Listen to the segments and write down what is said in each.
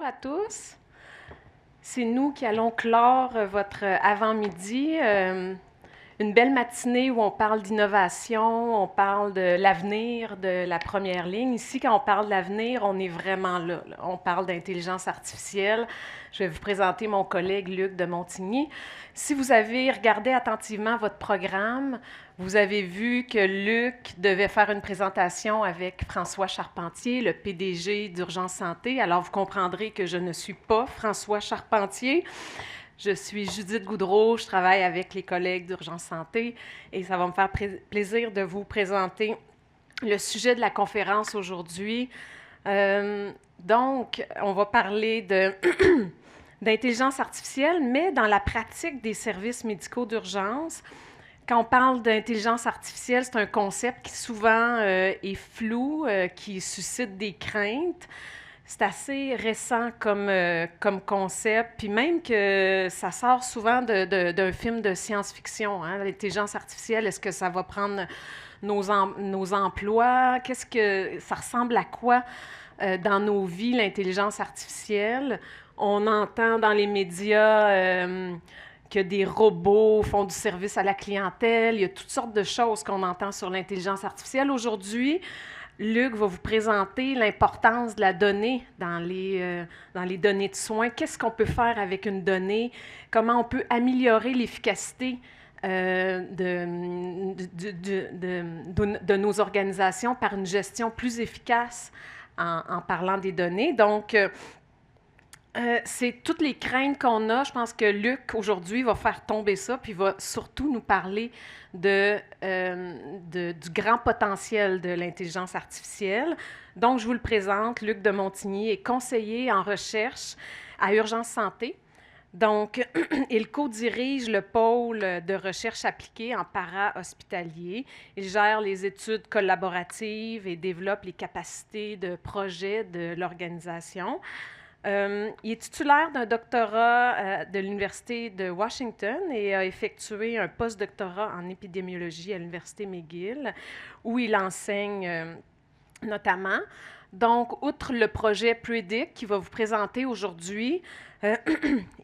Bonjour à tous. C'est nous qui allons clore votre avant-midi. Une belle matinée où on parle d'innovation, on parle de l'avenir de la première ligne. Ici, quand on parle de l'avenir, on est vraiment là. On parle d'intelligence artificielle. Je vais vous présenter mon collègue Luc de Montigny. Si vous avez regardé attentivement votre programme, vous avez vu que Luc devait faire une présentation avec François Charpentier, le PDG d'Urgence Santé. Alors, vous comprendrez que je ne suis pas François Charpentier. Je suis Judith Goudreau, je travaille avec les collègues d'Urgence Santé et ça va me faire plaisir de vous présenter le sujet de la conférence aujourd'hui. Donc, on va parler d'intelligence artificielle, mais dans la pratique des services médicaux d'urgence. Quand on parle d'intelligence artificielle, c'est un concept qui souvent est flou, qui suscite des craintes. C'est assez récent comme concept, puis même que ça sort souvent d'un film de science-fiction. Hein? L'intelligence artificielle, est-ce que ça va prendre nos emplois? Qu'est-ce que ça ressemble à quoi dans nos vies, l'intelligence artificielle? On entend dans les médias que des robots font du service à la clientèle. Il y a toutes sortes de choses qu'on entend sur l'intelligence artificielle. Aujourd'hui, Luc va vous présenter l'importance de la donnée dans les données de soins. Qu'est-ce qu'on peut faire avec une donnée? Comment on peut améliorer l'efficacité de nos organisations par une gestion plus efficace en parlant des données. Donc, c'est toutes les craintes qu'on a. Je pense que Luc, aujourd'hui, va faire tomber ça, puis va surtout nous parler du grand potentiel de l'intelligence artificielle. Donc, je vous le présente. Luc de Montigny est conseiller en recherche à Urgence Santé. Donc, il co-dirige le pôle de recherche appliquée en para-hospitalier. Il gère les études collaboratives et développe les capacités de projet de l'organisation. Il est titulaire d'un doctorat de l'Université de Washington et a effectué un post-doctorat en épidémiologie à l'Université McGill, où il enseigne notamment. Donc, outre le projet Predict qu'il va vous présenter aujourd'hui,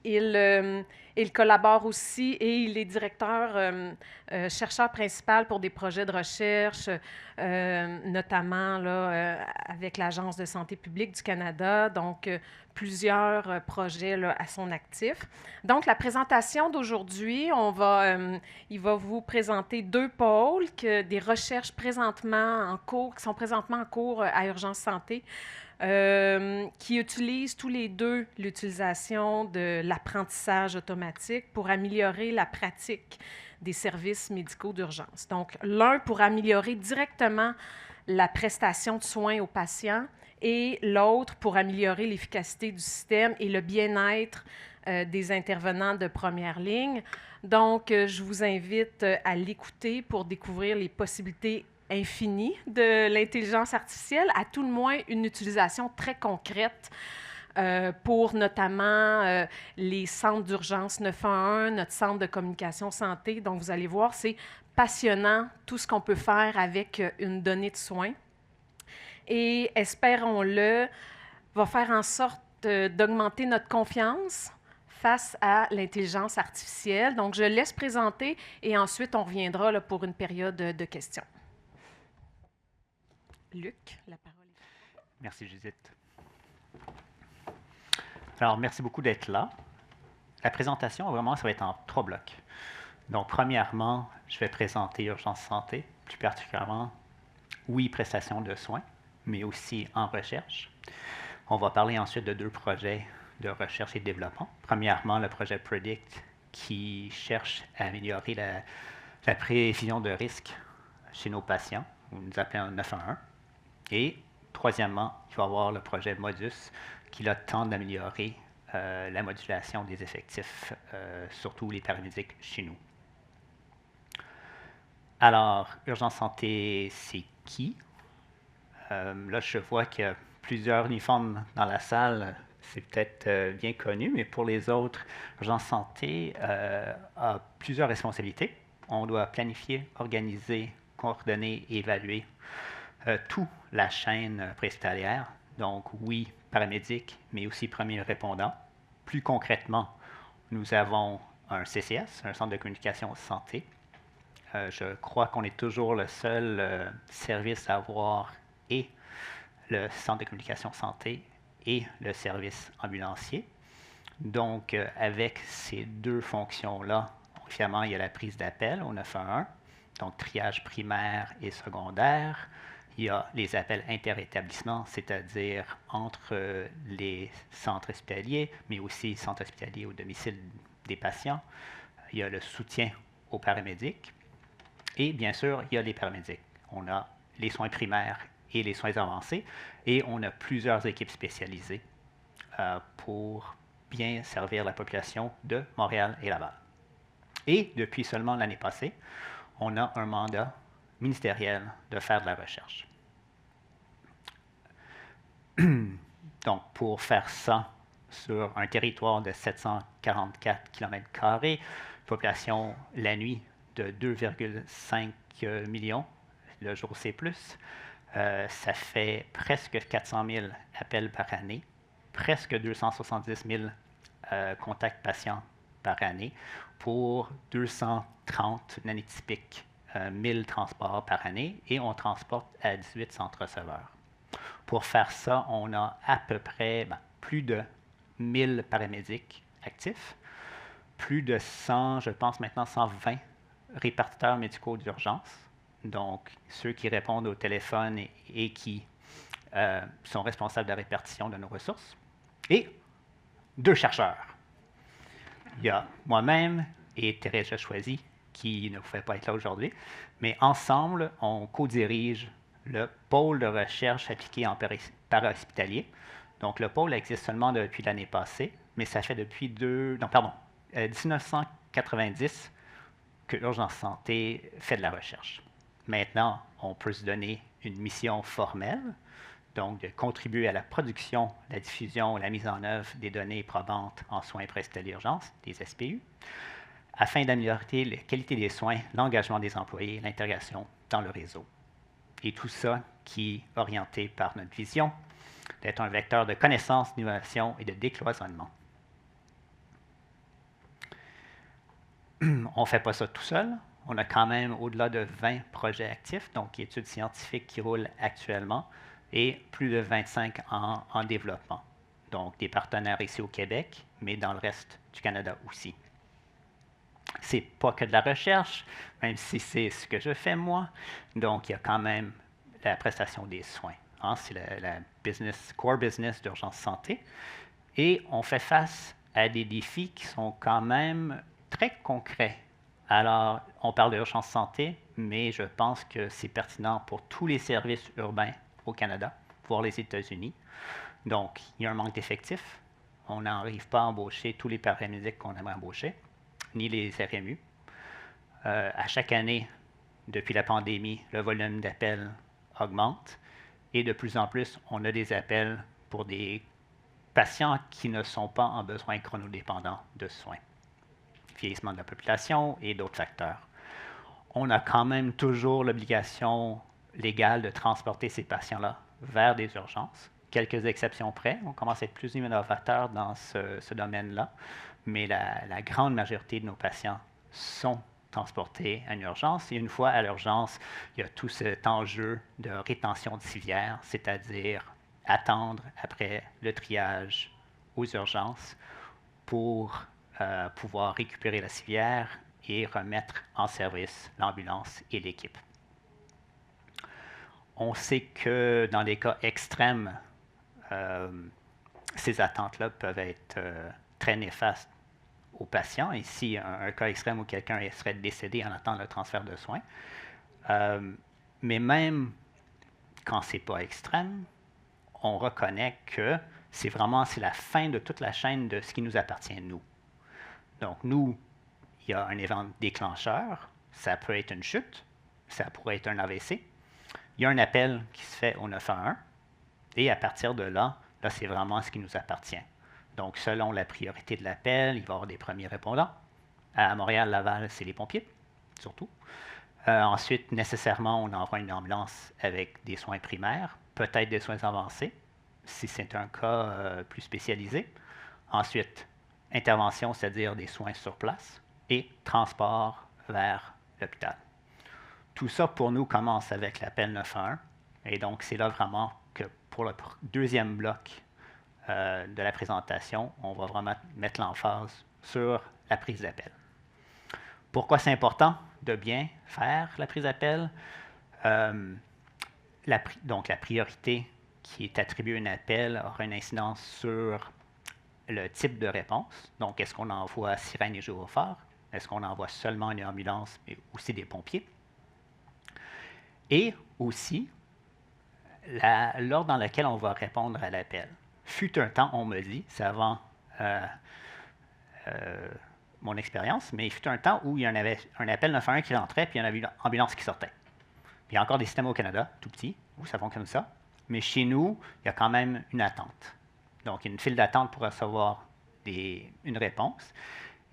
il collabore aussi et il est chercheur principal pour des projets de recherche, notamment là, avec l'Agence de santé publique du Canada, donc plusieurs projets là, à son actif. Donc, la présentation d'aujourd'hui, il va vous présenter deux pôles, des recherches présentement en cours, qui sont présentement en cours à Urgence Santé, qui utilisent tous les deux l'utilisation de l'apprentissage automatique pour améliorer la pratique des services médicaux d'urgence. Donc, l'un pour améliorer directement la prestation de soins aux patients et l'autre pour améliorer l'efficacité du système et le bien-être des intervenants de première ligne. Donc, je vous invite à l'écouter pour découvrir les possibilités infinies de l'intelligence artificielle, à tout le moins une utilisation très concrète pour notamment les centres d'urgence 911, notre centre de communication santé. Donc, vous allez voir, c'est passionnant tout ce qu'on peut faire avec une donnée de soins. Et, espérons-le, va faire en sorte d'augmenter notre confiance face à l'intelligence artificielle. Donc, je laisse présenter et ensuite, on reviendra là, pour une période de questions. Luc, la parole est à toi. Merci, Judith. Alors, merci beaucoup d'être là. La présentation, vraiment, ça va être en 3 blocs. Donc, premièrement, je vais présenter Urgence Santé, plus particulièrement, oui, prestation de soins, mais aussi en recherche. On va parler ensuite de 2 projets de recherche et de développement. Premièrement, le projet Predict, qui cherche à améliorer la prévision de risques chez nos patients, nous appelons 911. Et troisièmement, il va y avoir le projet Modus, qui tente d'améliorer la modulation des effectifs, surtout les paramédics chez nous. Alors, Urgence Santé, c'est qui? Là, je vois qu'il y a plusieurs uniformes dans la salle. C'est peut-être bien connu, mais pour les autres, Urgence Santé a plusieurs responsabilités. On doit planifier, organiser, coordonner et évaluer toute la chaîne préhospitalière. Donc, oui, paramédics, mais aussi premiers répondants. Plus concrètement, nous avons un CCS, un centre de communication santé. Je crois qu'on est toujours le seul service à avoir et le centre de communication santé et le service ambulancier. Donc, avec ces deux fonctions-là, finalement, il y a la prise d'appel au 911, donc triage primaire et secondaire. Il y a les appels interétablissements, c'est-à-dire entre les centres hospitaliers, mais aussi centres hospitaliers au domicile des patients. Il y a le soutien aux paramédics. Et bien sûr, il y a les paramédics. On a les soins primaires et les soins avancés, et on a plusieurs équipes spécialisées pour bien servir la population de Montréal et Laval. Et depuis seulement l'année passée, on a un mandat ministériel de faire de la recherche. Donc, pour faire ça sur un territoire de 744 km², population la nuit de 2,5 millions, le jour c'est plus, ça fait presque 400 000 appels par année, presque 270 000 contacts patients par année pour 230 nanotypiques 1000 transports par année, et on transporte à 18 centres receveurs. Pour faire ça, on a à peu près plus de 1000 paramédics actifs, plus de 100, je pense maintenant 120 répartiteurs médicaux d'urgence, donc ceux qui répondent au téléphone et qui sont responsables de la répartition de nos ressources, et 2 chercheurs. Il y a moi-même et Thérèse Choisy, qui ne pouvait pas être là aujourd'hui, mais ensemble, on co-dirige le pôle de recherche appliquée en para-hospitalier. Donc, le pôle existe seulement depuis l'année passée, mais ça fait depuis 1990 que l'urgence santé fait de la recherche. Maintenant, on peut se donner une mission formelle, donc de contribuer à la production, la diffusion, la mise en œuvre des données probantes en soins presque d'urgence, des SPU, afin d'améliorer la qualité des soins, l'engagement des employés, l'intégration dans le réseau. Et tout ça qui est orienté par notre vision d'être un vecteur de connaissance, d'innovation et de décloisonnement. On ne fait pas ça tout seul. On a quand même au-delà de 20 projets actifs, donc études scientifiques qui roulent actuellement, et plus de 25 en développement. Donc des partenaires ici au Québec, mais dans le reste du Canada aussi. C'est pas que de la recherche, même si c'est ce que je fais moi. Donc, il y a quand même la prestation des soins. Hein, c'est la core business d'urgence santé. Et on fait face à des défis qui sont quand même très concrets. Alors, on parle d'urgence santé, mais je pense que c'est pertinent pour tous les services urbains au Canada, voire les États-Unis. Donc, il y a un manque d'effectifs. On n'arrive pas à embaucher tous les paramédics qu'on aimerait embaucher, ni les RMU. À chaque année, depuis la pandémie, le volume d'appels augmente, et de plus en plus, on a des appels pour des patients qui ne sont pas en besoin chronodépendants de soins, vieillissement de la population et d'autres facteurs. On a quand même toujours l'obligation légale de transporter ces patients-là vers des urgences. Quelques exceptions près, on commence à être plus innovateur dans ce domaine-là, mais la grande majorité de nos patients sont transportés à une urgence. Et une fois à l'urgence, il y a tout cet enjeu de rétention de civière, c'est-à-dire attendre après le triage aux urgences pour pouvoir récupérer la civière et remettre en service l'ambulance et l'équipe. On sait que dans les cas extrêmes, ces attentes-là peuvent être très néfastes aux patients. Ici, un cas extrême où quelqu'un serait décédé en attendant le transfert de soins. Mais même quand ce n'est pas extrême, on reconnaît que c'est la fin de toute la chaîne de ce qui nous appartient, nous. Donc, nous, il y a un événement déclencheur. Ça peut être une chute, ça pourrait être un AVC. Il y a un appel qui se fait au 911. Et à partir de là, c'est vraiment ce qui nous appartient. Donc, selon la priorité de l'appel, il va y avoir des premiers répondants. À Montréal, Laval, c'est les pompiers, surtout. Ensuite, nécessairement, on envoie une ambulance avec des soins primaires, peut-être des soins avancés. si c'est un cas plus spécialisé. Ensuite, intervention, c'est-à-dire des soins sur place, et transport vers l'hôpital. Tout ça, pour nous, commence avec l'appel 911. Et donc, c'est là vraiment que pour le deuxième bloc de la présentation, on va vraiment mettre l'emphase sur la prise d'appel. Pourquoi c'est important de bien faire la prise d'appel? Donc, la priorité qui est attribuée à un appel aura une incidence sur le type de réponse. Donc, est-ce qu'on envoie sirène et gyrophare? Est-ce qu'on envoie seulement une ambulance, mais aussi des pompiers? Et aussi, l'ordre dans lequel on va répondre à l'appel. Fut un temps, on me dit, c'est avant mon expérience, mais il fut un temps où il y en avait un appel 911 qui rentrait, puis il y en avait une ambulance qui sortait. Puis il y a encore des systèmes au Canada, tout petits, où ça fonctionne comme ça. Mais chez nous, il y a quand même une attente. Donc, il y a une file d'attente pour recevoir une réponse.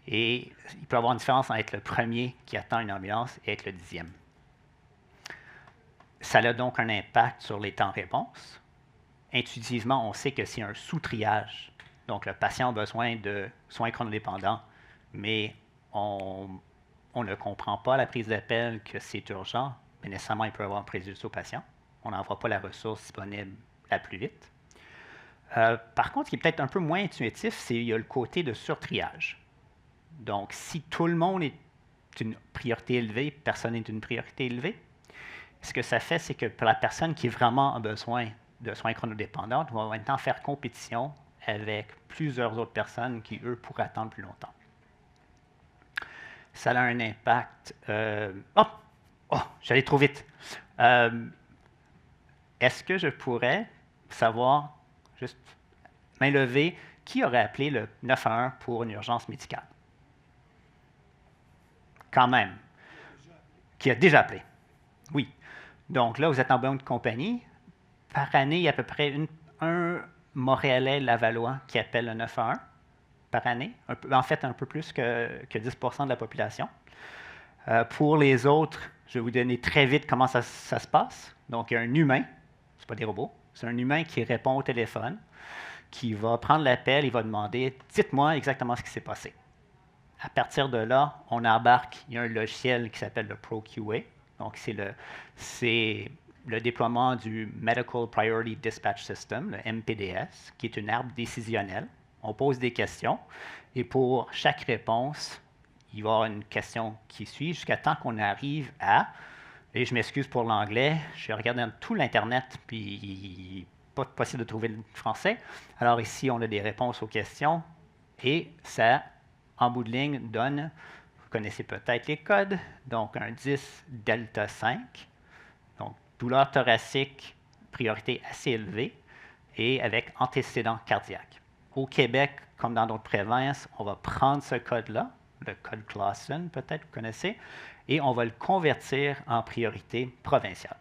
Et il peut y avoir une différence entre être le premier qui attend une ambulance et être le 10e. Ça a donc un impact sur les temps de réponse. Intuitivement, on sait que c'est un sous-triage. Donc, le patient a besoin de soins chronodépendants, mais on ne comprend pas la prise d'appel que c'est urgent, mais nécessairement, il peut y avoir un préjudice au patient. On n'envoie pas la ressource disponible la plus vite. Par contre, ce qui est peut-être un peu moins intuitif, c'est qu'il y a le côté de surtriage. Donc, si tout le monde est une priorité élevée, personne n'est une priorité élevée, ce que ça fait, c'est que pour la personne qui vraiment a besoin de soins chronodépendants, on va maintenant faire compétition avec plusieurs autres personnes qui, eux, pourraient attendre plus longtemps. Ça a un impact... j'allais trop vite. Est-ce que je pourrais savoir, juste main levée, qui aurait appelé le 911 pour une urgence médicale? Quand même. Qui a déjà appelé? Oui. Donc là, vous êtes en bonne compagnie. Par année, il y a à peu près un Montréalais Lavallois qui appelle le 911 par année. En fait, un peu plus que 10% de la population. Pour les autres, je vais vous donner très vite comment ça se passe. Donc, il y a un humain, ce n'est pas des robots, c'est un humain qui répond au téléphone, qui va prendre l'appel, il va demander « Dites-moi exactement ce qui s'est passé ». À partir de là, on embarque, il y a un logiciel qui s'appelle le ProQA. Donc, c'est le déploiement du Medical Priority Dispatch System, le MPDS, qui est une arbre décisionnelle. On pose des questions et pour chaque réponse, il va y avoir une question qui suit jusqu'à temps qu'on arrive à, et je m'excuse pour l'anglais, je regarde dans tout l'Internet, puis pas possible de trouver le français. Alors ici, on a des réponses aux questions et ça, en bout de ligne, donne, vous connaissez peut-être les codes, donc un 10 delta 5, donc douleur thoracique, priorité assez élevée, et avec antécédent cardiaque. Au Québec, comme dans d'autres provinces, on va prendre ce code-là, le code Claussen, peut-être, vous connaissez, et on va le convertir en priorité provinciale.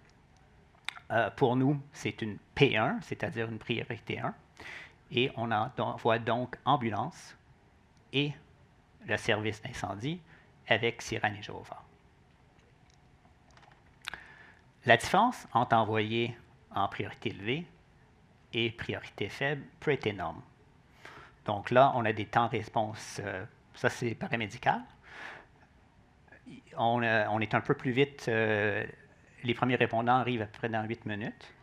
Pour nous, c'est une P1, c'est-à-dire une priorité 1, et on envoie donc ambulance et le service d'incendie avec sirène et gyrophare. La différence entre envoyer en priorité élevée et priorité faible peut être énorme. Donc là, on a des temps de réponse, ça c'est paramédical. On est un peu plus vite, les premiers répondants arrivent à peu près dans 8 minutes,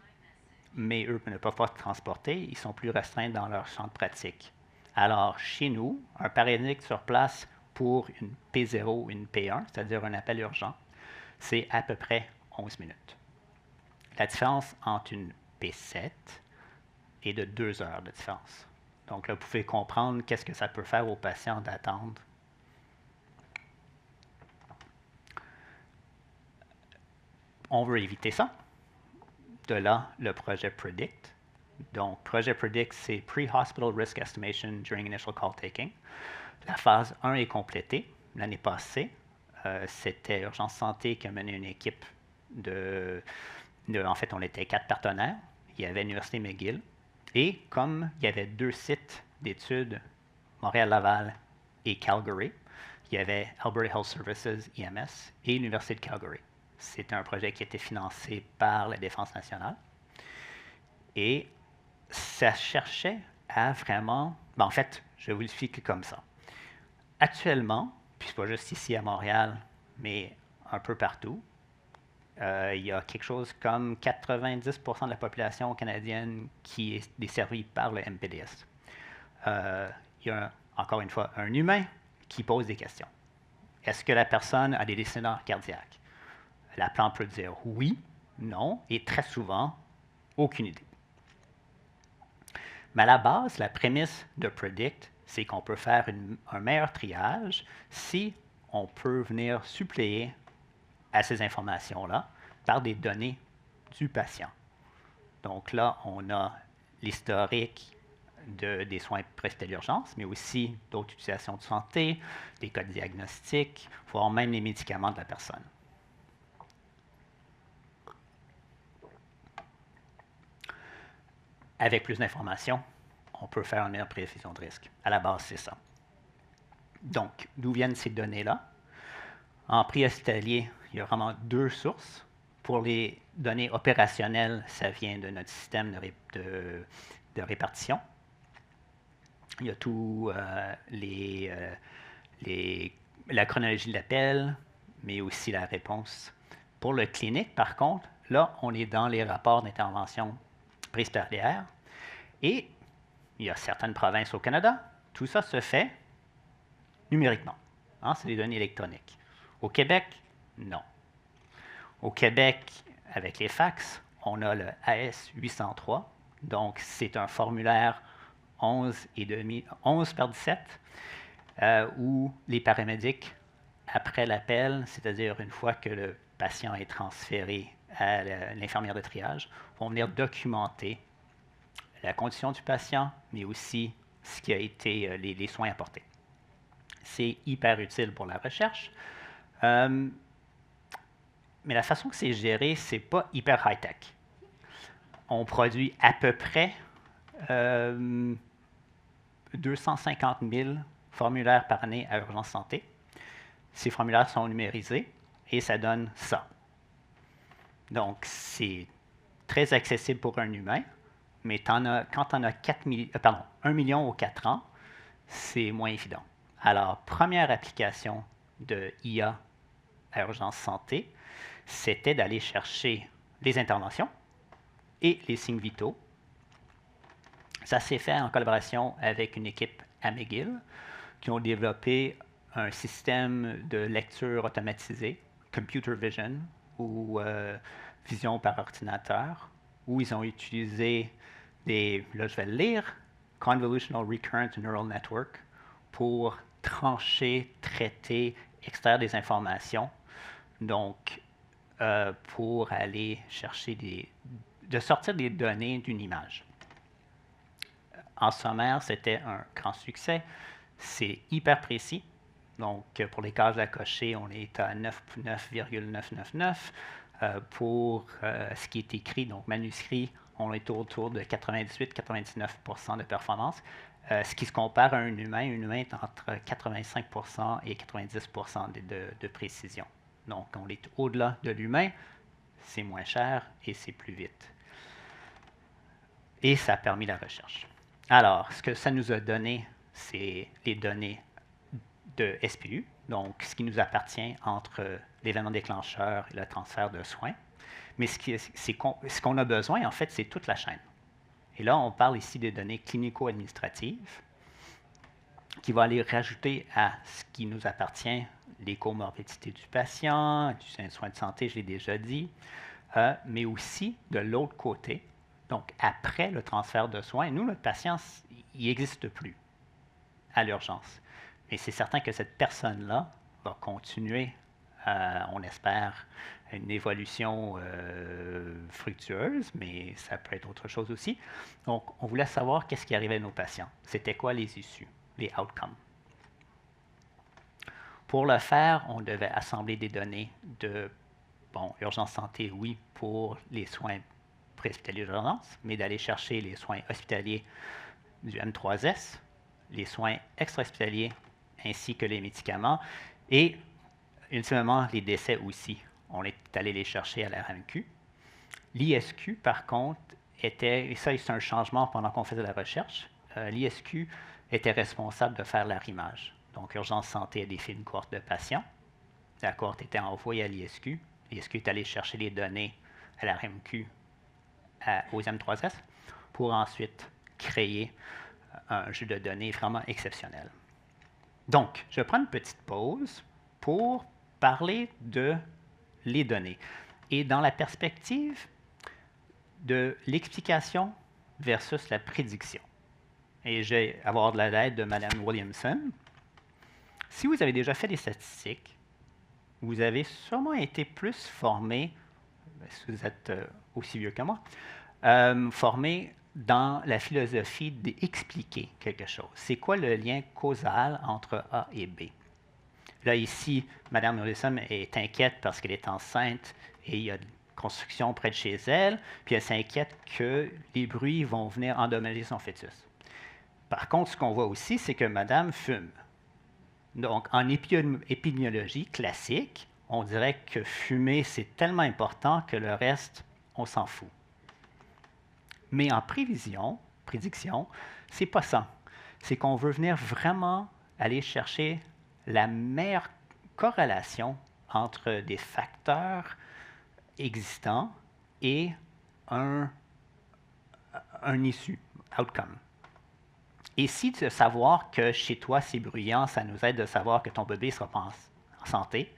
mais eux ne peuvent pas se transporter, ils sont plus restreints dans leur champ de pratique. Alors, chez nous, un paramédic sur place pour une P0 ou une P1, c'est-à-dire un appel urgent, c'est à peu près 11 minutes. La différence entre une P7 est de 2 heures de différence. Donc là, vous pouvez comprendre qu'est-ce que ça peut faire aux patients d'attendre. On veut éviter ça. De là, le projet PREDICT. Donc, projet PREDICT, c'est Pre-Hospital Risk Estimation During Initial Call Taking. La phase 1 est complétée. L'année passée, c'était Urgence Santé qui a mené une équipe en fait, on était 4 partenaires. Il y avait l'Université McGill. Et comme il y avait 2 sites d'études, Montréal-Laval et Calgary, il y avait Alberta Health Services, IMS, et l'Université de Calgary. C'était un projet qui était financé par la Défense nationale. Et ça cherchait à vraiment... en fait, je vais vous l'expliquer comme ça. Actuellement, puis c'est pas juste ici à Montréal, mais un peu partout, il y a quelque chose comme 90% de la population canadienne qui est desservie par le MPDS. Il y a, encore une fois, un humain qui pose des questions. Est-ce que la personne a des décès cardiaques? La plante peut dire oui, non, et très souvent, aucune idée. Mais à la base, la prémisse de Predict, c'est qu'on peut faire un meilleur triage si on peut venir suppléer à ces informations-là par des données du patient. Donc là, on a l'historique des soins prestés à l'urgence, mais aussi d'autres utilisations de santé, des codes diagnostiques, voire même les médicaments de la personne. Avec plus d'informations, on peut faire une meilleure prévision de risque. À la base, c'est ça. Donc, d'où viennent ces données-là? En prix hospitalier, il y a vraiment deux sources. Pour les données opérationnelles, ça vient de notre système de répartition. Il y a tout la chronologie de l'appel, mais aussi la réponse. Pour le clinique, par contre, là, on est dans les rapports d'intervention préhospitalière. Et il y a certaines provinces au Canada, tout ça se fait numériquement. Hein, c'est des données électroniques. Au Québec, non. Au Québec, avec les fax, on a le AS 803. Donc, c'est un formulaire 11 par 17 où les paramédics, après l'appel, c'est-à-dire une fois que le patient est transféré à l'infirmière de triage, vont venir documenter la condition du patient, mais aussi ce qui a été les soins apportés. C'est hyper utile pour la recherche. Mais la façon que c'est géré, c'est pas hyper high-tech. On produit à peu près 250 000 formulaires par année à Urgence Santé. Ces formulaires sont numérisés et ça donne ça. Donc, c'est très accessible pour un humain, mais quand tu en as 1 million aux 4 ans, c'est moins évident. Alors, première application de IA à Urgence Santé, c'était d'aller chercher les interventions et les signes vitaux. Ça s'est fait en collaboration avec une équipe à McGill qui ont développé un système de lecture automatisée, Computer Vision, ou vision par ordinateur, où ils ont utilisé là je vais le lire, Convolutional Recurrent Neural Network, pour trancher, traiter, extraire des informations. Donc, pour aller chercher de sortir des données d'une image. En sommaire, c'était un grand succès. C'est hyper précis. Donc, pour les cases à cocher, on est à 9,999. Pour ce qui est écrit, donc manuscrit, on est autour de 98-99% de performance. Ce qui se compare à un humain est entre 85% et 90% de précision. Donc, on est au-delà de l'humain, c'est moins cher et c'est plus vite. Et ça a permis la recherche. Alors, ce que ça nous a donné, c'est les données de SPU, donc ce qui nous appartient entre l'événement déclencheur et le transfert de soins. Mais ce qu'on a besoin, en fait, c'est toute la chaîne. Et là, on parle ici des données clinico-administratives qui vont aller rajouter à ce qui nous appartient les comorbidités du patient, du soin de santé, je l'ai déjà dit, mais aussi de l'autre côté, donc après le transfert de soins, nous, notre patient, il n'existe plus à l'urgence. Mais c'est certain que cette personne-là va continuer, on espère, une évolution fructueuse, mais ça peut être autre chose aussi. Donc, on voulait savoir qu'est-ce qui arrivait à nos patients. C'était quoi les issues, les outcomes. Pour le faire, on devait assembler des données de, urgence santé, oui, pour les soins préhospitaliers d'urgence, mais d'aller chercher les soins hospitaliers du M3S, les soins extra-hospitaliers, ainsi que les médicaments, et ultimement les décès aussi. On est allé les chercher à la RAMQ. L'ISQ, par contre, était, et ça c'est un changement pendant qu'on faisait la recherche, l'ISQ était responsable de faire l'arrimage. Donc, Urgence Santé a défini une cohorte de patients. La cohorte était envoyée à l'ISQ. L'ISQ est allé chercher les données à la RMQ aux M3S pour ensuite créer un jeu de données vraiment exceptionnel. Donc, je prends une petite pause pour parler de les données. Et dans la perspective de l'explication versus la prédiction. Et je vais avoir de l'aide de Mme Williamson. Si vous avez déjà fait des statistiques, vous avez sûrement été plus formé, si vous êtes aussi vieux que moi, formé dans la philosophie d'expliquer quelque chose. C'est quoi le lien causal entre A et B? Là, ici, Mme Williamson est inquiète parce qu'elle est enceinte et il y a de construction près de chez elle, puis elle s'inquiète que les bruits vont venir endommager son fœtus. Par contre, ce qu'on voit aussi, c'est que Madame fume. Donc, en épidémiologie classique, on dirait que fumer, c'est tellement important que le reste, on s'en fout. Mais en prédiction, c'est pas ça. C'est qu'on veut venir vraiment aller chercher la meilleure corrélation entre des facteurs existants et un issue, outcome. Et si de savoir que chez toi c'est bruyant, ça nous aide de savoir que ton bébé sera pas en santé,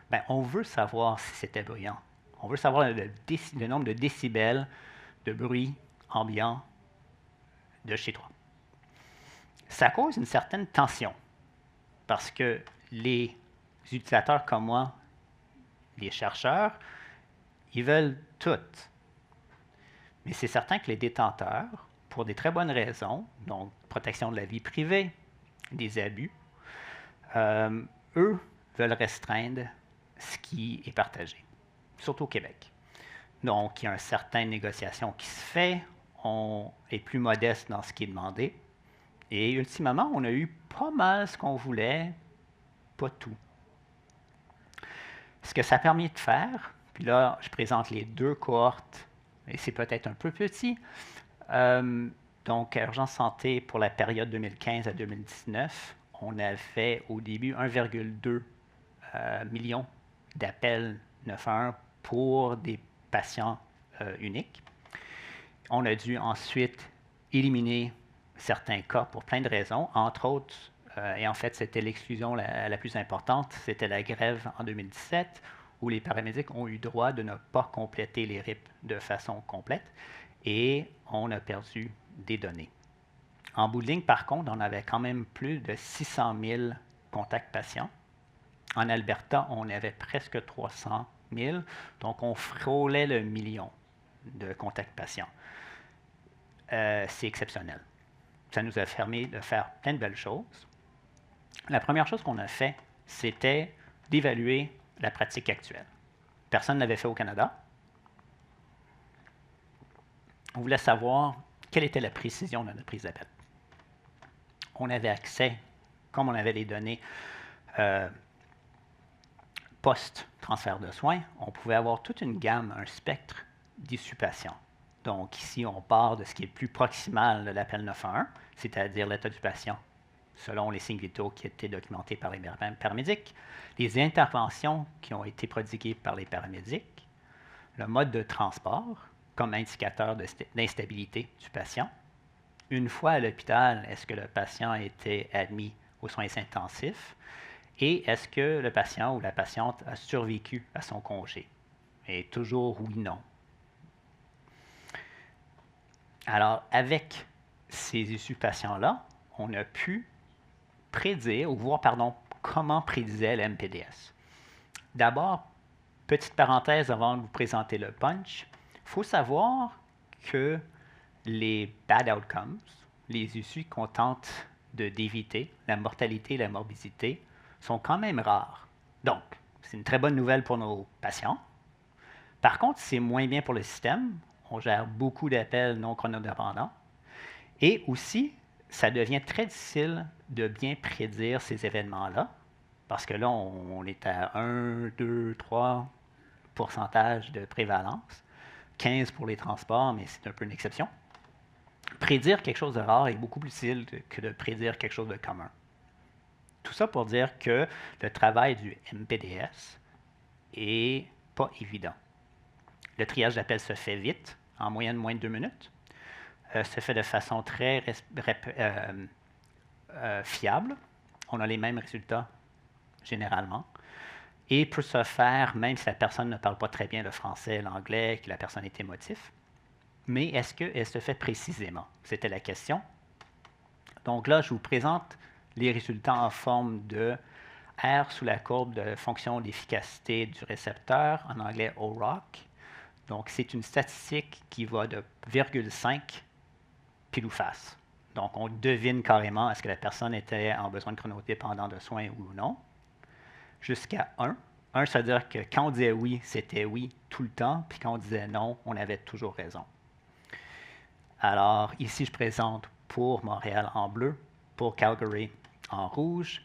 bien, on veut savoir si c'était bruyant. On veut savoir le nombre de décibels de bruit ambiant de chez toi. Ça cause une certaine tension parce que les utilisateurs comme moi, les chercheurs, ils veulent tout. Mais c'est certain que les détenteurs, pour des très bonnes raisons, donc protection de la vie privée, des abus, eux veulent restreindre ce qui est partagé, surtout au Québec. Donc, il y a une certaine négociation qui se fait, on est plus modeste dans ce qui est demandé, et ultimement, on a eu pas mal ce qu'on voulait, pas tout. Ce que ça a permis de faire, puis là, je présente les deux cohortes, et c'est peut-être un peu petit. Donc, Urgence Santé, pour la période 2015 à 2019, on a fait au début 1,2 million d'appels 911 pour des patients uniques. On a dû ensuite éliminer certains cas pour plein de raisons, entre autres, et en fait, c'était l'exclusion la plus importante, c'était la grève en 2017, où les paramédics ont eu droit de ne pas compléter les RIP de façon complète, et on a perdu des données. En bout de ligne, par contre, on avait quand même plus de 600 000 contacts patients. En Alberta, on avait presque 300 000, donc on frôlait le million de contacts patients. C'est exceptionnel. Ça nous a permis de faire plein de belles choses. La première chose qu'on a fait, c'était d'évaluer la pratique actuelle. Personne ne l'avait fait au Canada. On voulait savoir quelle était la précision de notre prise d'appel. On avait accès, comme on avait les données post-transfert de soins, on pouvait avoir toute une gamme, un spectre d'issues patients. Donc ici, on part de ce qui est le plus proximal de l'appel 911, c'est-à-dire l'état du patient, selon les signes vitaux qui étaient documentés par les paramédics, les interventions qui ont été prodiguées par les paramédics, le mode de transport comme indicateur d'instabilité du patient. Une fois à l'hôpital, est-ce que le patient a été admis aux soins intensifs et est-ce que le patient ou la patiente a survécu à son congé? Et toujours oui, non. Alors, avec ces issues patients-là, on a pu prédire, ou voir, comment prédisait le MPDS. D'abord, petite parenthèse avant de vous présenter le punch, il faut savoir que les bad outcomes, les issues qu'on tente d'éviter, la mortalité et la morbidité, sont quand même rares. Donc, c'est une très bonne nouvelle pour nos patients. Par contre, c'est moins bien pour le système. On gère beaucoup d'appels non chronodépendants. Et aussi, ça devient très difficile de bien prédire ces événements-là, parce que là, on est à 1, 2, 3 pourcentage de prévalence. 15 pour les transports, mais c'est un peu une exception. Prédire quelque chose de rare est beaucoup plus difficile que de prédire quelque chose de commun. Tout ça pour dire que le travail du MPDS est pas évident. Le triage d'appels se fait vite, en moyenne moins de 2 minutes. Se fait de façon très fiable. On a les mêmes résultats généralement. Et peut se faire même si la personne ne parle pas très bien le français, l'anglais, que la personne est émotive. Mais est-ce qu'elle se fait précisément? C'était la question. Donc là, je vous présente les résultats en forme de R sous la courbe de fonction d'efficacité du récepteur, en anglais OROC. Donc, c'est une statistique qui va de 0,5 pile ou face. Donc, on devine carrément est-ce que la personne était en besoin de chronodépendant de soins ou non, jusqu'à 1. 1, ça veut dire que quand on disait oui, c'était oui tout le temps, puis quand on disait non, on avait toujours raison. Alors, ici, je présente pour Montréal en bleu, pour Calgary en rouge.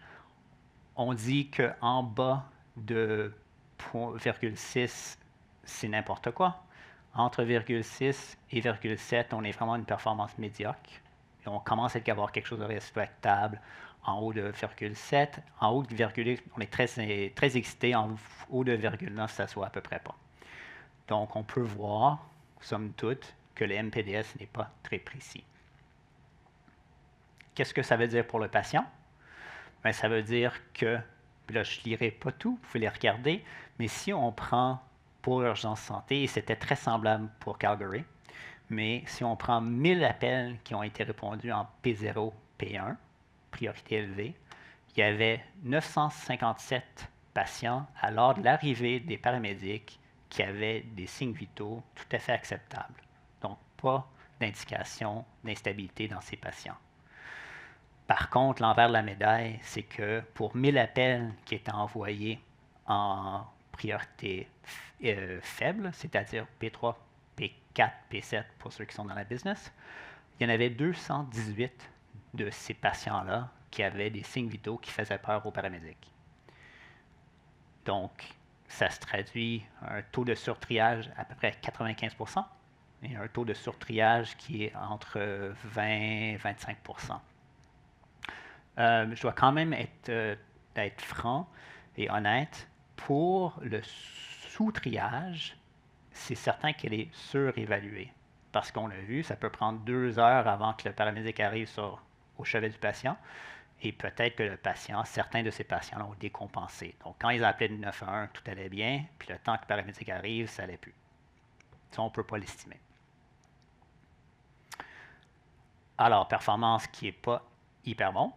On dit qu'en bas de 0,6, c'est n'importe quoi. Entre 0,6 et 0,7, on est vraiment une performance médiocre. Et on commence à avoir quelque chose de respectable en haut de 0,7. En haut de 0,8, on est très excité. En haut de 0,9, ça ne soit à peu près pas. Donc, on peut voir, somme toute, que le MPDS n'est pas très précis. Qu'est-ce que ça veut dire pour le patient? Bien, ça veut dire que, puis là, je ne lirai pas tout, vous pouvez les regarder, mais si on prend pour urgence santé, et c'était très semblable pour Calgary, mais si on prend 1000 appels qui ont été répondus en P0, P1, priorité élevée, il y avait 957 patients à l'heure de l'arrivée des paramédics qui avaient des signes vitaux tout à fait acceptables. Donc, pas d'indication d'instabilité dans ces patients. Par contre, l'envers de la médaille, c'est que pour 1000 appels qui étaient envoyés en priorité faible, c'est-à-dire P3, P4, P7 pour ceux qui sont dans la business, il y en avait 218 de ces patients-là qui avaient des signes vitaux qui faisaient peur aux paramédics. Donc, ça se traduit un taux de surtriage à peu près 95 et un taux de surtriage qui est entre 20 et 25 je dois quand même être franc et honnête. Pour le sous-triage, c'est certain qu'elle est surévaluée. Parce qu'on l'a vu, ça peut prendre 2 heures avant que le paramédic arrive au chevet du patient. Et peut-être que le patient, certains de ces patients ont décompensé. Donc, quand ils appelaient le 911, tout allait bien. Puis le temps que le paramédic arrive, ça n'allait plus. Ça, on ne peut pas l'estimer. Alors, performance qui n'est pas hyper bon.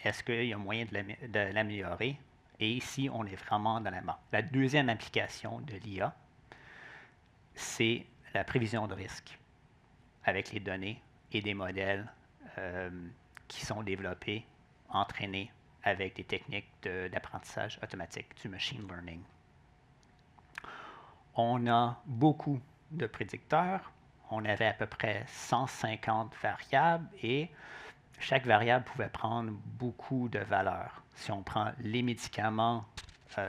Est-ce qu'il y a moyen de l'améliorer? Et ici, on est vraiment dans la marque. La deuxième application de l'IA, c'est la prévision de risque avec les données et des modèles qui sont développés, entraînés avec des techniques d'apprentissage automatique, du machine learning. On a beaucoup de prédicteurs. On avait à peu près 150 variables et chaque variable pouvait prendre beaucoup de valeurs. Si on prend les médicaments, je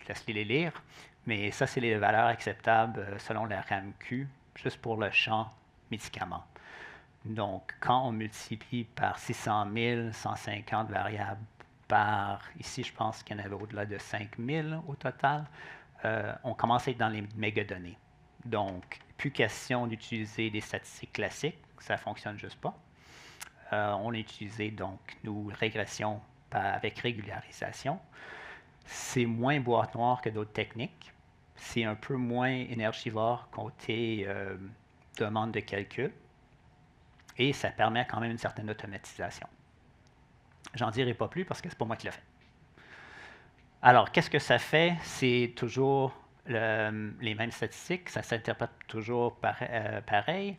laisse les lire, mais ça, c'est les valeurs acceptables selon la RAMQ, juste pour le champ médicaments. Donc, quand on multiplie par 600 000, 150 variables par, ici, je pense qu'il y en avait au-delà de 5 000 au total, on commence à être dans les mégadonnées. Donc, plus question d'utiliser des statistiques classiques, ça ne fonctionne juste pas. On a utilisé donc nos régressions avec régularisation. C'est moins boîte noire que d'autres techniques. C'est un peu moins énergivore côté demande de calcul. Et ça permet quand même une certaine automatisation. J'en dirai pas plus parce que c'est pas moi qui l'ai fait. Alors, qu'est-ce que ça fait? C'est toujours les mêmes statistiques. Ça s'interprète toujours pareil.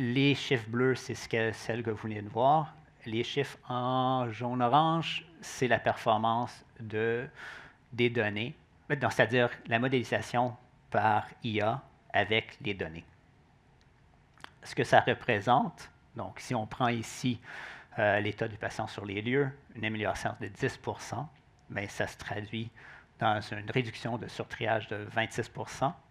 Les chiffres bleus, c'est celle que vous venez de voir. Les chiffres en jaune-orange, c'est la performance des données, c'est-à-dire la modélisation par IA avec les données. Ce que ça représente, donc si on prend ici l'état du patient sur les lieux, une amélioration de 10 bien, ça se traduit dans une réduction de surtriage de 26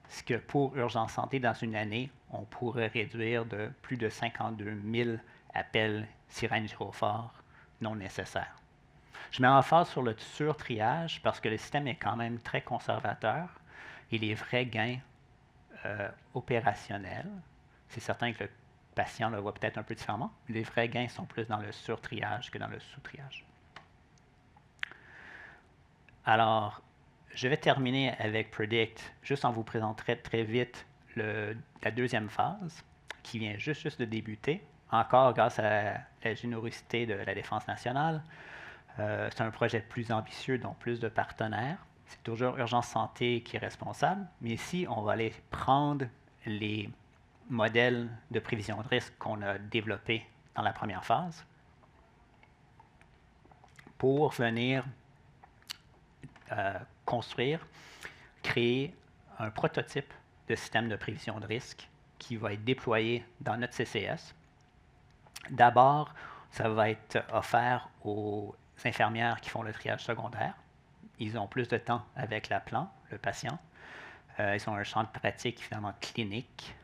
ce que pour Urgence Santé, dans une année, on pourrait réduire de plus de 52 000 appels sirènes gyrophares non nécessaires. Je mets en phase sur le surtriage parce que le système est quand même très conservateur et les vrais gains opérationnels, c'est certain que le patient le voit peut-être un peu différemment, mais les vrais gains sont plus dans le surtriage que dans le sous-triage. Alors, je vais terminer avec Predict, juste en vous présentant très vite la deuxième phase, qui vient juste de débuter, encore grâce à la générosité de la Défense nationale. C'est un projet plus ambitieux, donc plus de partenaires. C'est toujours Urgence Santé qui est responsable, mais ici, on va aller prendre les modèles de prévision de risque qu'on a développés dans la première phase pour venir construire, créer un prototype de système de prévision de risque qui va être déployé dans notre CCS. D'abord, ça va être offert aux infirmières qui font le triage secondaire. Ils ont plus de temps avec l'appelant, le patient. Ils ont un champ de pratique finalement clinique.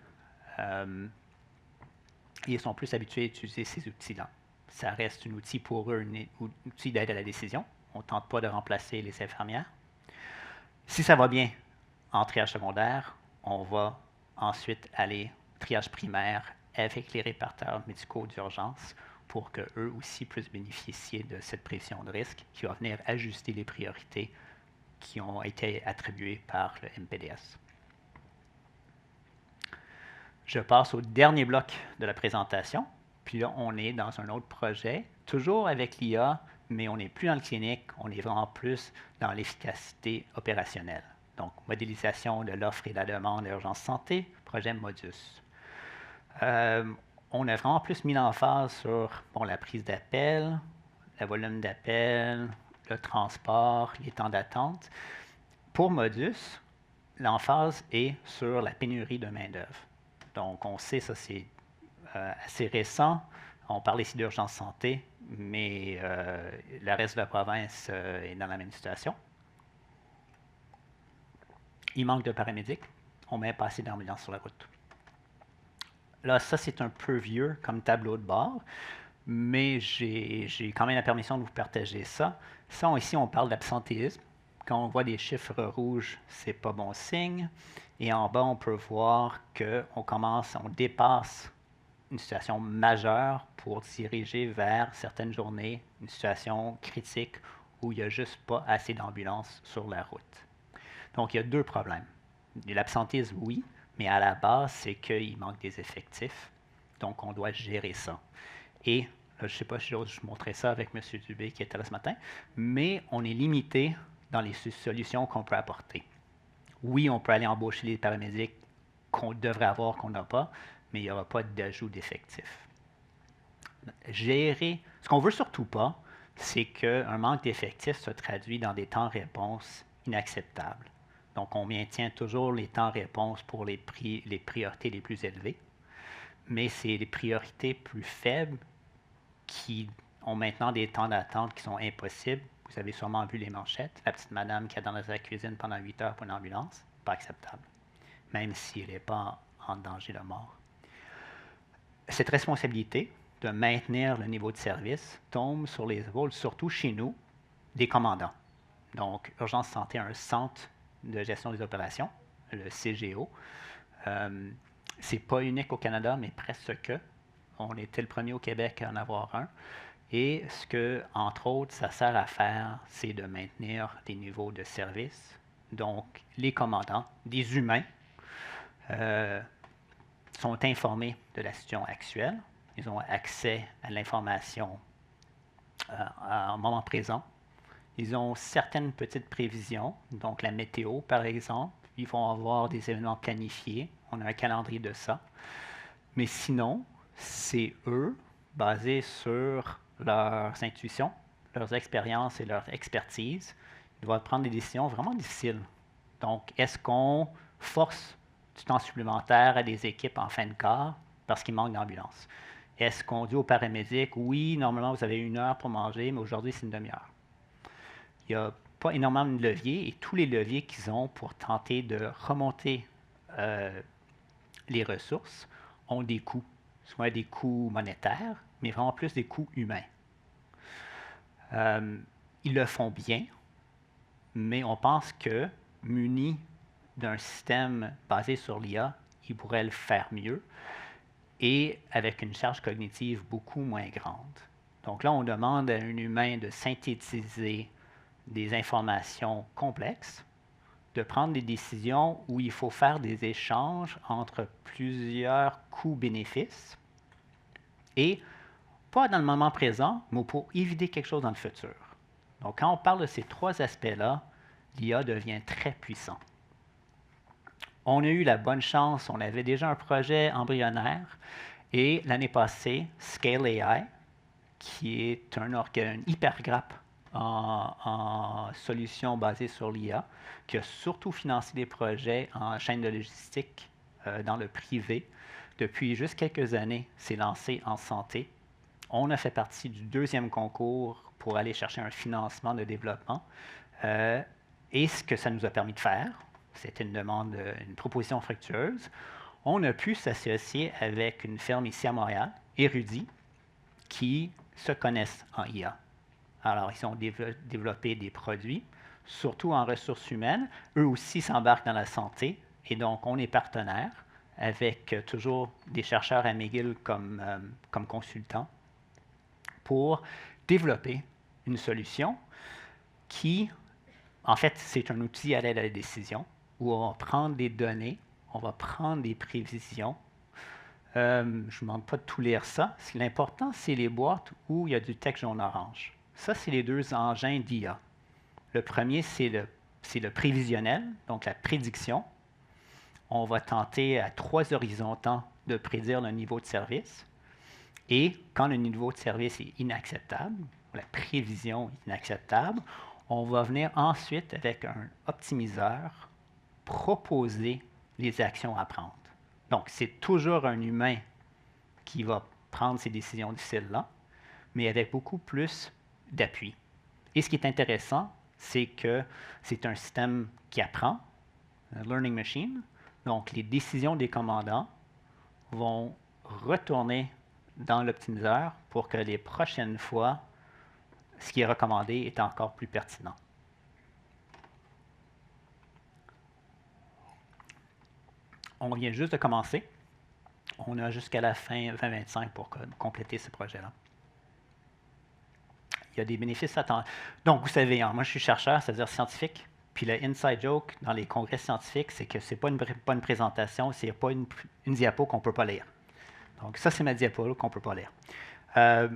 Ils sont plus habitués à utiliser ces outils-là. Ça reste un outil pour eux, un outil d'aide à la décision. On ne tente pas de remplacer les infirmières. Si ça va bien en triage secondaire, on va ensuite aller au triage primaire avec les répartiteurs médicaux d'urgence pour qu'eux aussi puissent bénéficier de cette prévision de risque qui va venir ajuster les priorités qui ont été attribuées par le MPDS. Je passe au dernier bloc de la présentation. Puis là, on est dans un autre projet, toujours avec l'IA, mais on n'est plus dans le clinique, on est vraiment plus dans l'efficacité opérationnelle. Donc, modélisation de l'offre et de la demande d'urgence santé, projet Modus. On a vraiment plus mis l'emphase sur la prise d'appel, le volume d'appel, le transport, les temps d'attente. Pour Modus, l'emphase est sur la pénurie de main-d'œuvre. Donc, on sait, ça c'est assez récent. On parle ici d'urgence santé, mais le reste de la province est dans la même situation. Il manque de paramédics. On met pas assez d'ambulances sur la route. Là, ça, c'est un peu vieux comme tableau de bord, mais j'ai quand même la permission de vous partager ça. Ça, ici, on parle d'absentéisme. Quand on voit des chiffres rouges, c'est pas bon signe. Et en bas, on peut voir on dépasse une situation majeure pour diriger vers certaines journées, une situation critique où il n'y a juste pas assez d'ambulances sur la route. Donc, il y a deux problèmes. L'absentéisme, oui, mais à la base, c'est qu'il manque des effectifs. Donc, on doit gérer ça. Et là, je ne sais pas si j'ose montrer ça avec M. Dubé qui était là ce matin, mais on est limité dans les solutions qu'on peut apporter. Oui, on peut aller embaucher les paramédics qu'on devrait avoir, qu'on n'a pas, mais il n'y aura pas d'ajout d'effectifs. Ce qu'on ne veut surtout pas, c'est qu'un manque d'effectifs se traduit dans des temps-réponse inacceptables. Donc, on maintient toujours les temps-réponse pour les priorités les plus élevées, mais c'est les priorités plus faibles qui ont maintenant des temps d'attente qui sont impossibles. Vous avez sûrement vu les manchettes. La petite madame qui est dans la cuisine pendant 8 heures pour une ambulance, pas acceptable, même si elle n'est pas en danger de mort. Cette responsabilité de maintenir le niveau de service tombe sur les épaules, surtout chez nous, des commandants. Donc, Urgence Santé a un centre de gestion des opérations, le CGO. Ce n'est pas unique au Canada, mais presque. On était le premier au Québec à en avoir un. Et ce que, entre autres, ça sert à faire, c'est de maintenir des niveaux de service. Donc, les commandants, des humains, sont informés de la situation actuelle. Ils ont accès à l'information en moment présent. Ils ont certaines petites prévisions, donc la météo, par exemple. Ils vont avoir des événements planifiés. On a un calendrier de ça. Mais sinon, c'est eux, basés sur leurs intuitions, leurs expériences et leur expertise, ils doivent prendre des décisions vraiment difficiles. Donc, est-ce qu'on force du temps supplémentaire à des équipes en fin de quart parce qu'il manque d'ambulance? Est-ce qu'on dit aux paramédics, oui, normalement, vous avez 1 heure pour manger, mais aujourd'hui, c'est une demi-heure? Il n'y a pas énormément de leviers, et tous les leviers qu'ils ont pour tenter de remonter les ressources ont des coûts, soit des coûts monétaires, mais vraiment plus des coûts humains. Ils le font bien, mais on pense que, munis d'un système basé sur l'IA, ils pourraient le faire mieux et avec une charge cognitive beaucoup moins grande. Donc là, on demande à un humain de synthétiser des informations complexes, de prendre des décisions où il faut faire des échanges entre plusieurs coûts-bénéfices et pas dans le moment présent, mais pour éviter quelque chose dans le futur. Donc, quand on parle de ces trois aspects-là, l'IA devient très puissant. On a eu la bonne chance, on avait déjà un projet embryonnaire et l'année passée, Scale AI, qui est un hypergrappe en solution basée sur l'IA, qui a surtout financé des projets en chaîne de logistique dans le privé. Depuis juste quelques années, c'est lancé en santé. On a fait partie du deuxième concours pour aller chercher un financement de développement. Et ce que ça nous a permis de faire, c'était une proposition fructueuse. On a pu s'associer avec une firme ici à Montréal, Érudit, qui se connaissent en IA. Alors, ils ont développé des produits, surtout en ressources humaines. Eux aussi s'embarquent dans la santé, et donc on est partenaire avec toujours des chercheurs à McGill comme consultants pour développer une solution qui, en fait, c'est un outil à l'aide à la décision où on va prendre des données, on va prendre des prévisions. Je ne vous demande pas de tout lire ça. L'important, c'est les boîtes où il y a du texte jaune-orange. Ça, c'est les deux engins d'IA. Le premier, c'est le prévisionnel, donc la prédiction. On va tenter à 3 horizons temps de prédire le niveau de service. Et quand le niveau de service est inacceptable, la prévision est inacceptable, on va venir ensuite, avec un optimiseur, proposer les actions à prendre. Donc, c'est toujours un humain qui va prendre ces décisions difficiles-là, mais avec beaucoup plus d'appui. Et ce qui est intéressant, c'est que c'est un système qui apprend, un learning machine. Donc, les décisions des commandants vont retourner dans l'optimiseur pour que les prochaines fois, ce qui est recommandé est encore plus pertinent. On vient juste de commencer. On a jusqu'à la fin 2025 pour compléter ce projet-là. Il y a des bénéfices attendus. Donc, vous savez, moi je suis chercheur, c'est-à-dire scientifique. Puis le inside joke dans les congrès scientifiques, c'est que ce n'est pas une bonne présentation, c'est pas une diapo qu'on ne peut pas lire. Donc, ça, c'est ma diapo qu'on ne peut pas lire.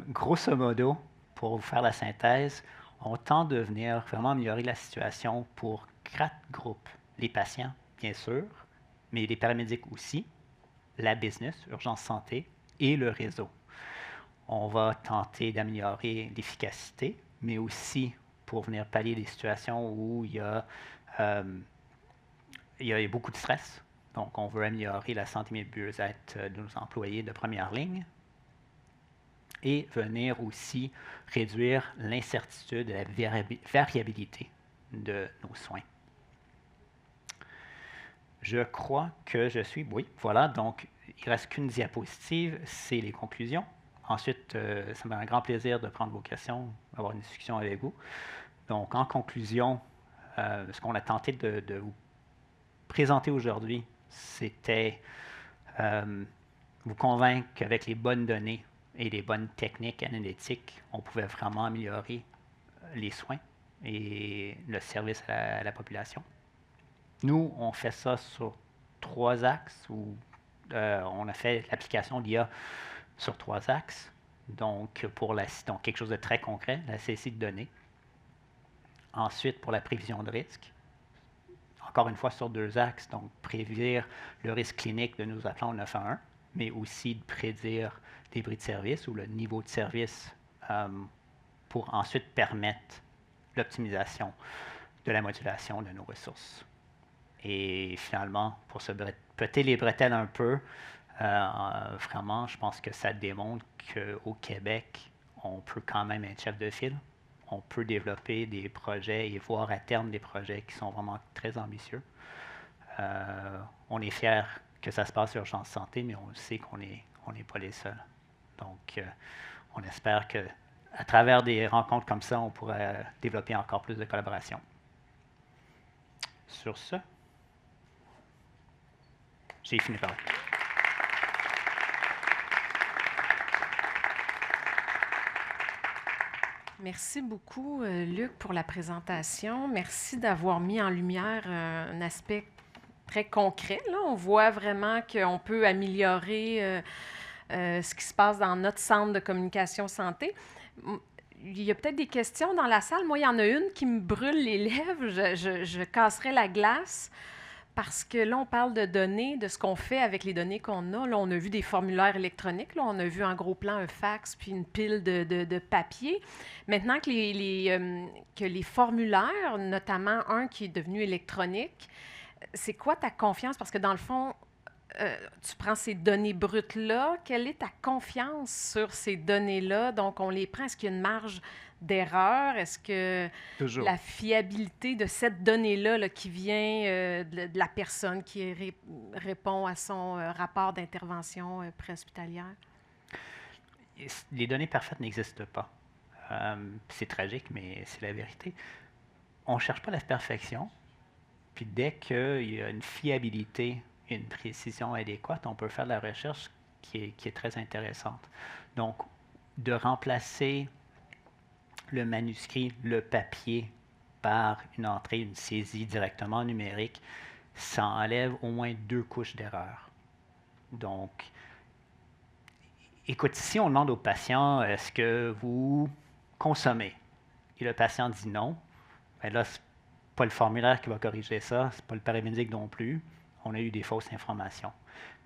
Grosso modo, pour vous faire la synthèse, on tente de venir vraiment améliorer la situation pour 4 groupes. Les patients, bien sûr, mais les paramédics aussi, la business, urgence santé, et le réseau. On va tenter d'améliorer l'efficacité, mais aussi pour venir pallier des situations où il y a beaucoup de stress. Donc, on veut améliorer la santé et le mieux-être de nos employés de première ligne et venir aussi réduire l'incertitude et la variabilité de nos soins. Je crois que je suis... Oui, voilà. Donc, il ne reste qu'une diapositive, c'est les conclusions. Ensuite, ça m'a un grand plaisir de prendre vos questions, d'avoir une discussion avec vous. Donc, en conclusion, ce qu'on a tenté de vous présenter aujourd'hui, c'était vous convaincre qu'avec les bonnes données et les bonnes techniques analytiques, on pouvait vraiment améliorer les soins et le service à la population. Nous, on fait ça sur 3 axes, où on a fait l'application d'IA sur 3 axes. Donc, donc, quelque chose de très concret, la saisie de données. Ensuite, pour la prévision de risque. Encore une fois, sur 2 axes, donc prédire le risque clinique de nos appelants au 911, mais aussi de prédire les bris de service ou le niveau de service pour ensuite permettre l'optimisation de la modulation de nos ressources. Et finalement, pour se péter les bretelles un peu, vraiment, je pense que ça démontre qu'au Québec, on peut quand même être chef de file. On peut développer des projets et voir à terme des projets qui sont vraiment très ambitieux. on est fiers que ça se passe sur Urgence Santé, mais on sait qu'on n'est pas les seuls. Donc, on espère que à travers des rencontres comme ça, on pourrait développer encore plus de collaboration. Sur ce, j'ai fini par là. Merci beaucoup, Luc, pour la présentation. Merci d'avoir mis en lumière un aspect très concret. Là. On voit vraiment qu'on peut améliorer ce qui se passe dans notre centre de communication santé. Il y a peut-être des questions dans la salle. Moi, il y en a une qui me brûle les lèvres. Je casserai la glace. Parce que là, on parle de données, de ce qu'on fait avec les données qu'on a. Là, on a vu des formulaires électroniques. Là, on a vu en gros plan un fax puis une pile de papier. Maintenant que les formulaires, notamment un qui est devenu électronique, c'est quoi ta confiance? Parce que dans le fond, tu prends ces données brutes-là. Quelle est ta confiance sur ces données-là? Donc, on les prend. Est-ce qu'il y a une marge d'erreur? Est-ce que Toujours. la fiabilité de cette donnée-là là, qui vient de la personne qui répond à son rapport d'intervention préhospitalière? Les données parfaites n'existent pas. C'est tragique, mais c'est la vérité. On ne cherche pas la perfection. Puis dès qu'il y a une fiabilité, une précision adéquate, on peut faire de la recherche qui est très intéressante. Donc, de remplacer le manuscrit, le papier, par une entrée, une saisie directement numérique, ça enlève au moins 2 couches d'erreur. Donc, écoute, si on demande au patient, est-ce que vous consommez? Et le patient dit non, bien là, c'est pas le formulaire qui va corriger ça, c'est pas le paramédic non plus. On a eu des fausses informations.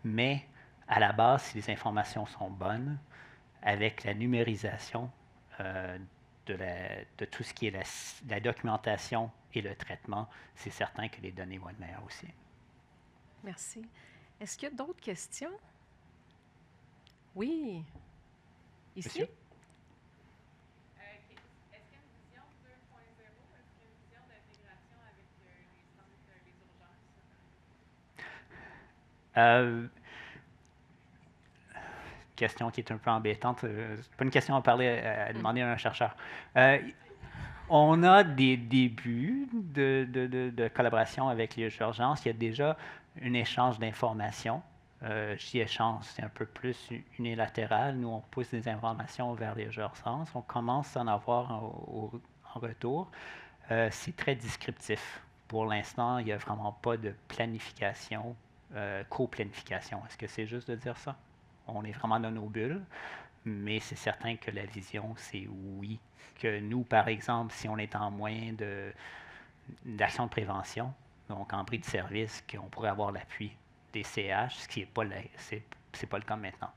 Mais à la base, si les informations sont bonnes, avec la numérisation de tout ce qui est la documentation et le traitement, c'est certain que les données vont être meilleures aussi. Merci. Est-ce qu'il y a d'autres questions? Oui. Ici? Monsieur? Question qui est un peu embêtante. C'est pas une question à parler, à demander à un chercheur. On a des débuts de collaboration avec les urgences. Il y a déjà un échange d'informations. J'y échange, c'est un peu plus unilatéral. Nous, on pousse des informations vers les urgences. On commence à en avoir en retour. C'est très descriptif. Pour l'instant, il n'y a vraiment pas de planification, co-planification. Est-ce que c'est juste de dire ça? On est vraiment dans nos bulles, mais c'est certain que la vision, c'est oui. Que nous, par exemple, si on est en moyen d'action de prévention, donc en bris de service, qu'on pourrait avoir l'appui des CH, ce qui n'est pas, c'est pas le cas maintenant.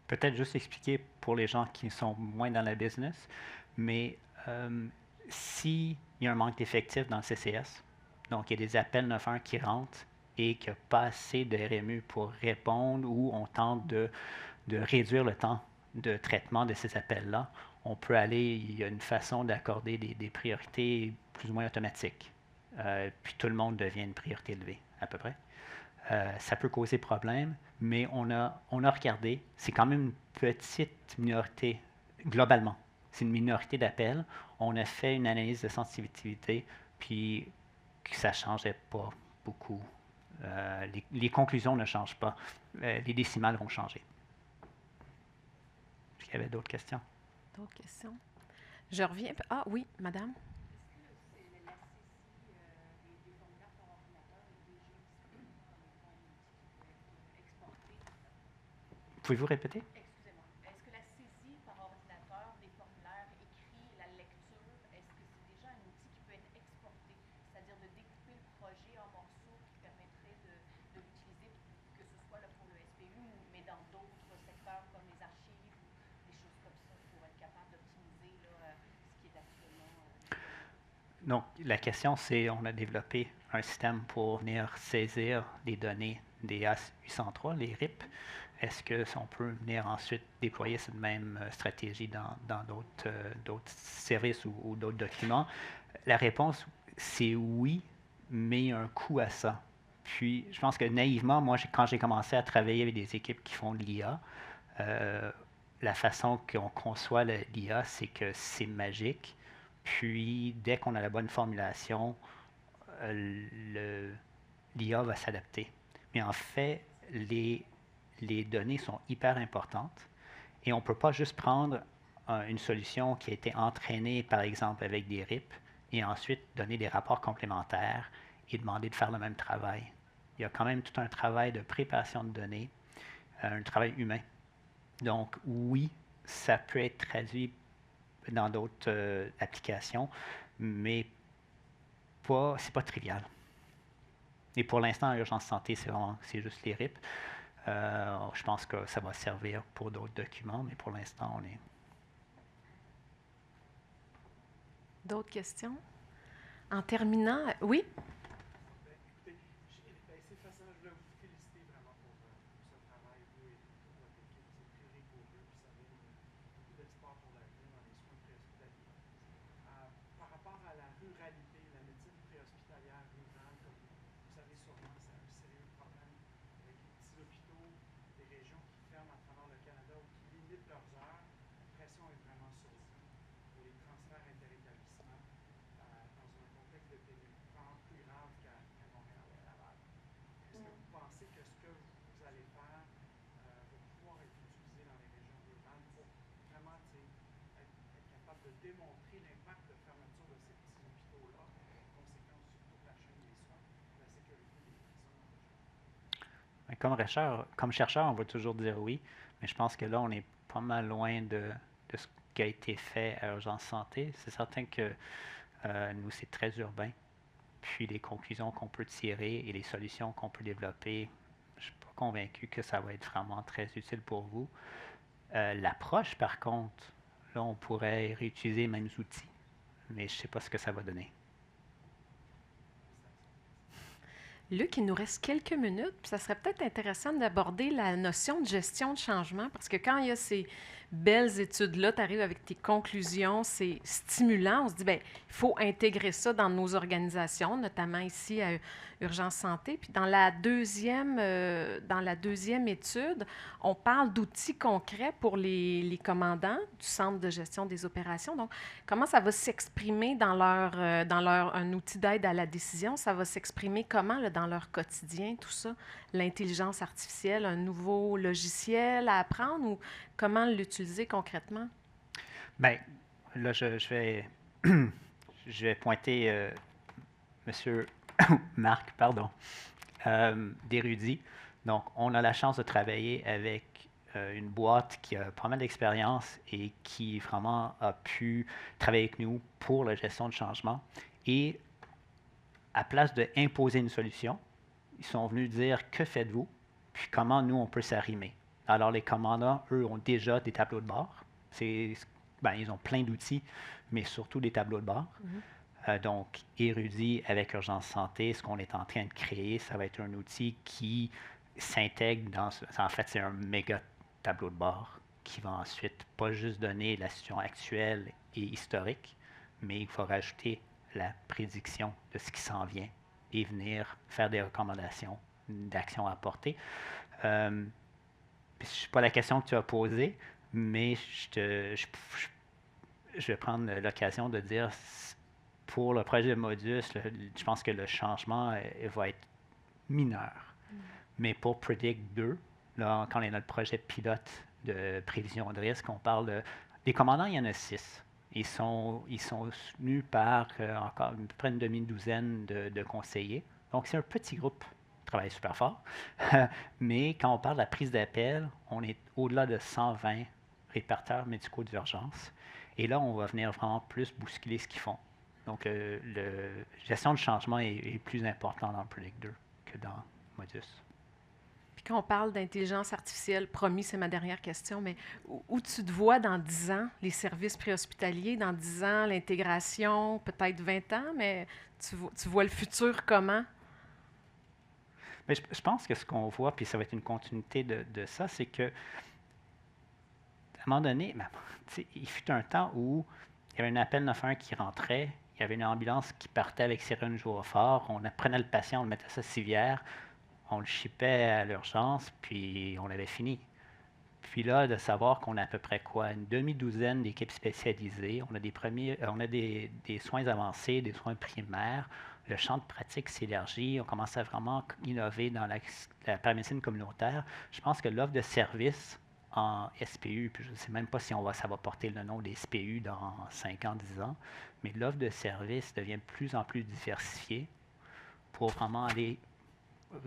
Peut-être juste expliquer pour les gens qui sont moins dans la business, mais s'il y a un manque d'effectifs dans le CCS, donc il y a des appels 911 qui rentrent et qu'il n'y a pas assez de RMU pour répondre ou on tente de réduire le temps de traitement de ces appels-là, on peut aller, il y a une façon d'accorder des priorités plus ou moins automatiques. Puis tout le monde devient une priorité élevée, à peu près. Ça peut causer problème, mais on a regardé, c'est quand même une petite minorité, globalement. C'est une minorité d'appels. On a fait une analyse de sensibilité, puis que ça ne changeait pas beaucoup. Les conclusions ne changent pas. Les décimales vont changer. Est-ce qu'il y avait d'autres questions? D'autres questions? Je reviens. Ah oui, madame. Pouvez-vous répéter? Excusez-moi. Est-ce que la saisie par ordinateur des formulaires écrits, la lecture, est-ce que c'est déjà un outil qui peut être Donc, la question, c'est, on a développé un système pour venir saisir des données des AS803, les RIP. Est-ce que si on peut venir ensuite déployer cette même stratégie dans d'autres services ou d'autres documents? La réponse, c'est oui, mais il y a un coût à ça. Puis, je pense que naïvement, moi, quand j'ai commencé à travailler avec des équipes qui font de l'IA, la façon qu'on conçoit l'IA, c'est que c'est magique. Puis, dès qu'on a la bonne formulation, l'IA va s'adapter. Mais en fait, les données sont hyper importantes et on ne peut pas juste prendre une solution qui a été entraînée, par exemple, avec des RIP et ensuite donner des rapports complémentaires et demander de faire le même travail. Il y a quand même tout un travail de préparation de données, un travail humain. Donc, oui, ça peut être traduit dans d'autres applications, mais c'est pas trivial. Et pour l'instant, l'urgence santé, c'est juste les RIP. Je pense que ça va servir pour d'autres documents, mais pour l'instant, on est. D'autres questions? En terminant, oui? Écoutez, c'est fascinant. Je voulais vous féliciter vraiment pour ce travail, vous et toute votre équipe. C'est très rigoureux, puis ça donne beaucoup d'espoir pour l'avenir dans les soins préhospitaliers. Par rapport à la ruralité, la médecine préhospitalière rurale, comme vous savez sûrement, c'est un sérieux problème avec les petits hôpitaux, des régions qui ferment à travers le Canada ou qui limitent leurs heures. La pression est vraiment sur vous pour les transferts interétablissements dans un contexte de pénurie vraiment plus grave qu'à Montréal et à Laval. Est-ce que vous pensez que ce que vous allez faire va pouvoir être utilisé dans les régions rurales pour vraiment être capable de démontrer l'impact de fermeture de ces petits hôpitaux-là, les conséquences sur toute la chaîne des soins, la sécurité des prisons en région? Comme chercheur, on va toujours dire oui, mais je pense que là, on est pas mal loin de ce qui a été fait à Urgence Santé. C'est certain que nous, c'est très urbain. Puis les conclusions qu'on peut tirer et les solutions qu'on peut développer, je ne suis pas convaincu que ça va être vraiment très utile pour vous. L'approche, par contre, là, on pourrait réutiliser les mêmes outils, mais je ne sais pas ce que ça va donner. Luc, il nous reste quelques minutes, puis ça serait peut-être intéressant d'aborder la notion de gestion de changement, parce que quand il y a ces belles études-là, tu arrives avec tes conclusions, c'est stimulant. On se dit, bien, il faut intégrer ça dans nos organisations, notamment ici à Urgence Santé. Puis dans la deuxième étude, on parle d'outils concrets pour les commandants du Centre de gestion des opérations. Donc, comment ça va s'exprimer dans un outil d'aide à la décision? Ça va s'exprimer comment là, dans leur quotidien, tout ça? L'intelligence artificielle, un nouveau logiciel à apprendre ou comment l'utiliser concrètement? Bien, là, je vais, je vais pointer Monsieur Marc, pardon, d'érudit. Donc, on a la chance de travailler avec une boîte qui a pas mal d'expérience et qui vraiment a pu travailler avec nous pour la gestion de changement. Et à place d'imposer une solution, ils sont venus dire que faites-vous, puis comment nous on peut s'arrimer. Alors les commandants, eux, ont déjà des tableaux de bord. Ils ont plein d'outils, mais surtout des tableaux de bord. Donc, érudit avec Urgence Santé, ce qu'on est en train de créer, ça va être un outil qui s'intègre dans. En fait, c'est un méga tableau de bord qui va ensuite pas juste donner la situation actuelle et historique, mais il faut rajouter la prédiction de ce qui s'en vient et venir faire des recommandations d'actions à apporter. Ce n'est pas la question que tu as posée, mais je vais prendre l'occasion de dire pour le projet de Modus, je pense que le changement va être mineur. Mais pour Predict 2, là, quand on est dans le projet pilote de prévision de risque, on parle de. Les commandants, il y en a 6. Ils sont soutenus par encore à peu près une demi-douzaine de conseillers. Donc, c'est un petit groupe qui travaille super fort. Mais quand on parle de la prise d'appel, on est au-delà de 120 répartiteurs médicaux d'urgence. Et là, on va venir vraiment plus bousculer ce qu'ils font. Donc, la gestion de changement est plus important dans Predict 2 que dans Modus. Quand on parle d'intelligence artificielle, promis, c'est ma dernière question, mais où tu te vois dans 10 ans, les services préhospitaliers, dans 10 ans, l'intégration, peut-être 20 ans, mais tu vois le futur comment? Mais je pense que ce qu'on voit, puis ça va être une continuité de ça, c'est que, à un moment donné, il fut un temps où il y avait un appel 911 qui rentrait, il y avait une ambulance qui partait avec sirène gyrophare, on prenait le patient, on le mettait à sa civière, on le shippait à l'urgence, puis on avait fini. Puis là, de savoir qu'on a à peu près quoi, une demi-douzaine d'équipes spécialisées, on a des soins avancés, des soins primaires, le champ de pratique s'élargit, on commence à vraiment innover dans la paramédecine communautaire. Je pense que l'offre de services en SPU, puis je ne sais même pas si ça va porter le nom des SPU dans 5 ans, 10 ans, mais l'offre de services devient de plus en plus diversifiée pour vraiment aller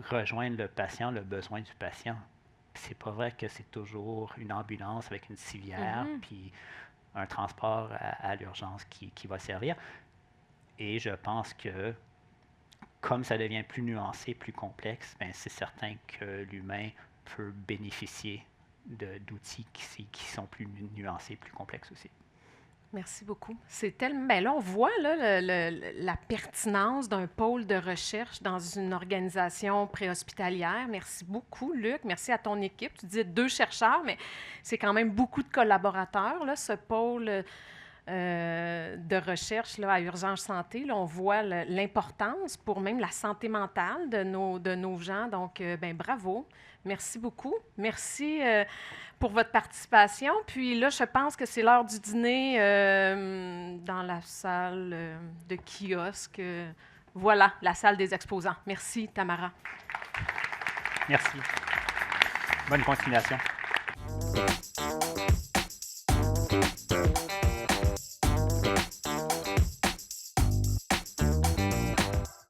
rejoindre le patient, le besoin du patient. C'est pas vrai que c'est toujours une ambulance avec une civière, puis un transport à l'urgence qui va servir. Et je pense que, comme ça devient plus nuancé, plus complexe, ben c'est certain que l'humain peut bénéficier d'outils qui sont plus nuancés, plus complexes aussi. Merci beaucoup. C'est tellement. Bien là, on voit là, la pertinence d'un pôle de recherche dans une organisation préhospitalière. Merci beaucoup, Luc. Merci à ton équipe. Tu disais 2 chercheurs, mais c'est quand même beaucoup de collaborateurs, là, ce pôle de recherche là, à Urgence Santé. Là, on voit l'importance pour même la santé mentale de nos gens. Donc, ben, bravo. Merci beaucoup. Merci pour votre participation. Puis là, je pense que c'est l'heure du dîner dans la salle de kiosque. Voilà, la salle des exposants. Merci, Tamara. Merci. Bonne continuation.